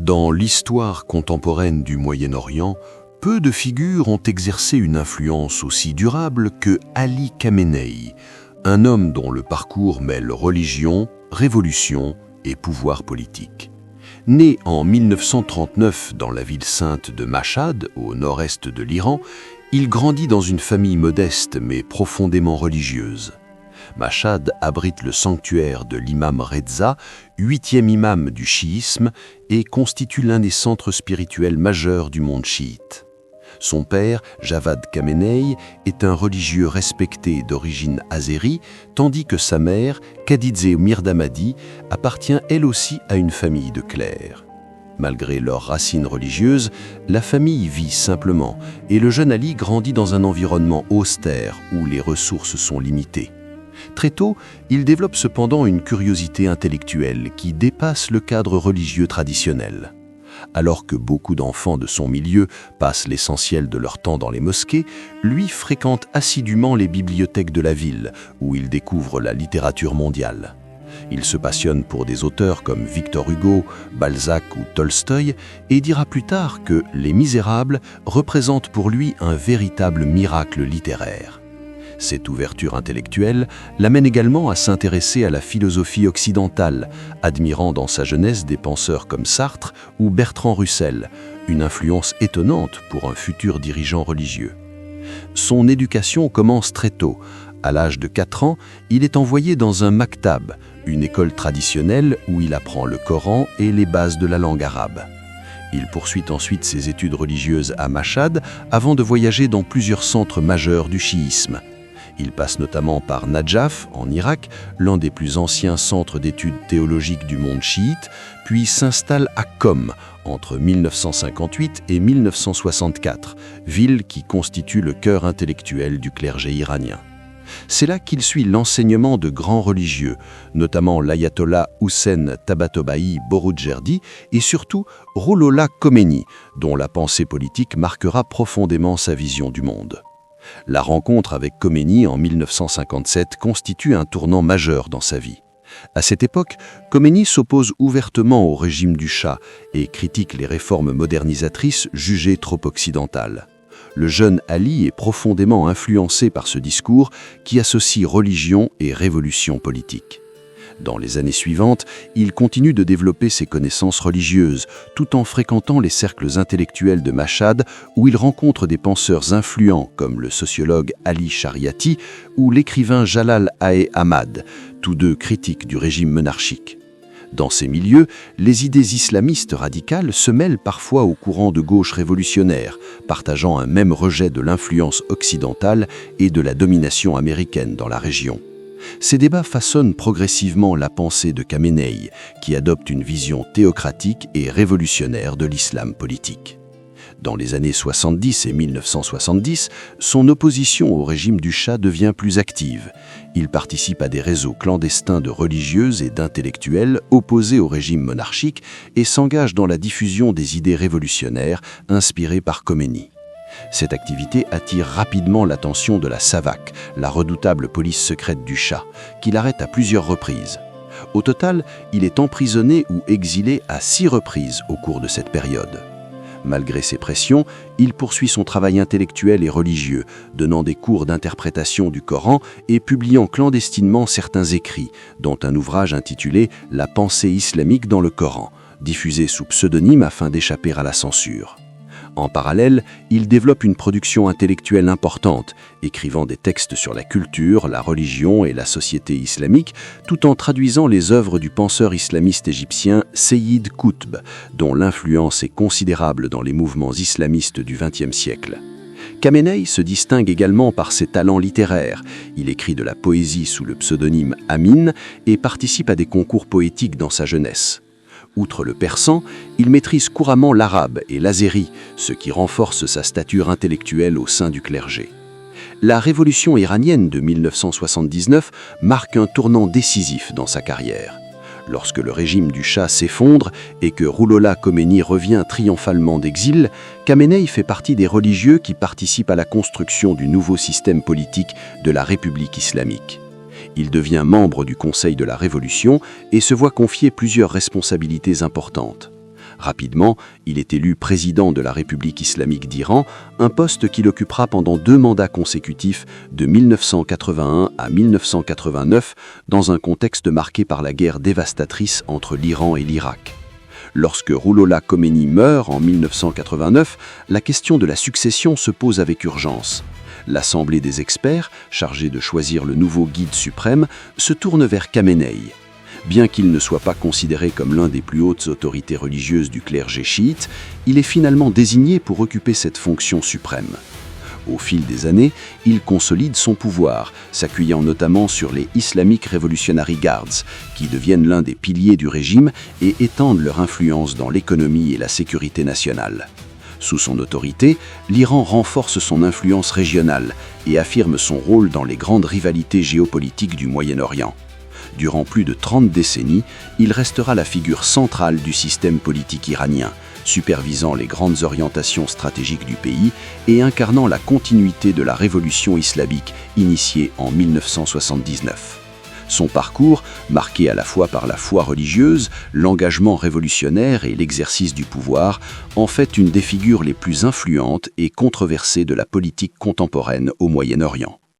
Dans l'histoire contemporaine du Moyen-Orient, peu de figures ont exercé une influence aussi durable que Ali Khamenei, un homme dont le parcours mêle religion, révolution et pouvoir politique. Né en 1939 dans la ville sainte de Mashhad, au nord-est de l'Iran, il grandit dans une famille modeste mais profondément religieuse. Mashhad abrite le sanctuaire de l'imam Reza, 8e imam du chiisme, et constitue l'un des centres spirituels majeurs du monde chiite. Son père, Javad Khamenei, est un religieux respecté d'origine azérie, tandis que sa mère, Khadijeh Mirdamadi, appartient elle aussi à une famille de clercs. Malgré leurs racines religieuses, la famille vit simplement, et le jeune Ali grandit dans un environnement austère où les ressources sont limitées. Très tôt, il développe cependant une curiosité intellectuelle qui dépasse le cadre religieux traditionnel. Alors que beaucoup d'enfants de son milieu passent l'essentiel de leur temps dans les mosquées, lui fréquente assidûment les bibliothèques de la ville, où il découvre la littérature mondiale. Il se passionne pour des auteurs comme Victor Hugo, Balzac ou Tolstoï et dira plus tard que Les Misérables représentent pour lui un véritable miracle littéraire. Cette ouverture intellectuelle l'amène également à s'intéresser à la philosophie occidentale, admirant dans sa jeunesse des penseurs comme Sartre ou Bertrand Russell, une influence étonnante pour un futur dirigeant religieux. Son éducation commence très tôt. À l'âge de 4 ans, il est envoyé dans un maktab, une école traditionnelle où il apprend le Coran et les bases de la langue arabe. Il poursuit ensuite ses études religieuses à Mashhad avant de voyager dans plusieurs centres majeurs du chiisme. Il passe notamment par Nadjaf, en Irak, l'un des plus anciens centres d'études théologiques du monde chiite, puis s'installe à Qom entre 1958 et 1964, ville qui constitue le cœur intellectuel du clergé iranien. C'est là qu'il suit l'enseignement de grands religieux, notamment l'ayatollah Hussein Tabatabai Boroujerdi et surtout Ruhollah Khomeini, dont la pensée politique marquera profondément sa vision du monde. La rencontre avec Khomeini en 1957 constitue un tournant majeur dans sa vie. À cette époque, Khomeini s'oppose ouvertement au régime du Shah et critique les réformes modernisatrices jugées trop occidentales. Le jeune Ali est profondément influencé par ce discours qui associe religion et révolution politique. Dans les années suivantes, il continue de développer ses connaissances religieuses, tout en fréquentant les cercles intellectuels de Mashhad, où il rencontre des penseurs influents comme le sociologue Ali Shariati ou l'écrivain Jalal Ahmad, tous deux critiques du régime monarchique. Dans ces milieux, les idées islamistes radicales se mêlent parfois au courant de gauche révolutionnaire, partageant un même rejet de l'influence occidentale et de la domination américaine dans la région. Ces débats façonnent progressivement la pensée de Khamenei, qui adopte une vision théocratique et révolutionnaire de l'islam politique. Dans les années 70 et 1970, son opposition au régime du Shah devient plus active. Il participe à des réseaux clandestins de religieuses et d'intellectuels opposés au régime monarchique et s'engage dans la diffusion des idées révolutionnaires inspirées par Khomeini. Cette activité attire rapidement l'attention de la SAVAK, la redoutable police secrète du Shah, qui l'arrête à plusieurs reprises. Au total, il est emprisonné ou exilé à 6 reprises au cours de cette période. Malgré ces pressions, il poursuit son travail intellectuel et religieux, donnant des cours d'interprétation du Coran et publiant clandestinement certains écrits, dont un ouvrage intitulé « La pensée islamique dans le Coran », diffusé sous pseudonyme afin d'échapper à la censure. En parallèle, il développe une production intellectuelle importante, écrivant des textes sur la culture, la religion et la société islamique, tout en traduisant les œuvres du penseur islamiste égyptien Seyyid Qutb, dont l'influence est considérable dans les mouvements islamistes du XXe siècle. Khamenei se distingue également par ses talents littéraires. Il écrit de la poésie sous le pseudonyme Amin et participe à des concours poétiques dans sa jeunesse. Outre le persan, il maîtrise couramment l'arabe et l'azéri, ce qui renforce sa stature intellectuelle au sein du clergé. La révolution iranienne de 1979 marque un tournant décisif dans sa carrière. Lorsque le régime du Shah s'effondre et que Ruhollah Khomeini revient triomphalement d'exil, Khamenei fait partie des religieux qui participent à la construction du nouveau système politique de la République islamique. Il devient membre du Conseil de la Révolution et se voit confier plusieurs responsabilités importantes. Rapidement, il est élu président de la République islamique d'Iran, un poste qu'il occupera pendant 2 mandats consécutifs de 1981 à 1989, dans un contexte marqué par la guerre dévastatrice entre l'Iran et l'Irak. Lorsque Rouhollah Khomeini meurt en 1989, la question de la succession se pose avec urgence. L'Assemblée des experts, chargée de choisir le nouveau guide suprême, se tourne vers Khamenei. Bien qu'il ne soit pas considéré comme l'un des plus hautes autorités religieuses du clergé chiite, il est finalement désigné pour occuper cette fonction suprême. Au fil des années, il consolide son pouvoir, s'appuyant notamment sur les Islamic Revolutionary Guards, qui deviennent l'un des piliers du régime et étendent leur influence dans l'économie et la sécurité nationale. Sous son autorité, l'Iran renforce son influence régionale et affirme son rôle dans les grandes rivalités géopolitiques du Moyen-Orient. Durant plus de 30 décennies, il restera la figure centrale du système politique iranien, supervisant les grandes orientations stratégiques du pays et incarnant la continuité de la révolution islamique initiée en 1979. Son parcours, marqué à la fois par la foi religieuse, l'engagement révolutionnaire et l'exercice du pouvoir, en fait une des figures les plus influentes et controversées de la politique contemporaine au Moyen-Orient.